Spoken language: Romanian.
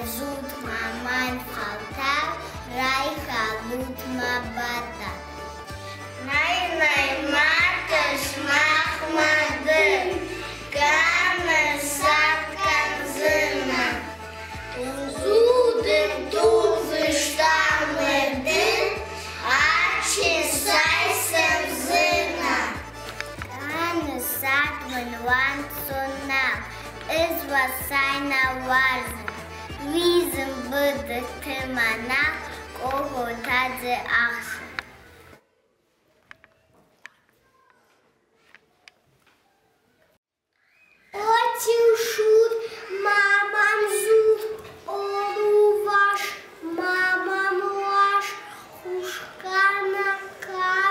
văzut mama în altar, rai halut m-a batat. N-ai mată-și mă dă, că-am lăsat ca-n zână. Un zudem tu vâștam mădân, ace sai să-mi zână. Ca-n lăsat mânuan sonam, îți va sajna varză, vizën bëdë të mana, koho tadze ahse. Oči ušut, mama mzut, oruvaš, mama mlaš, uška na ka.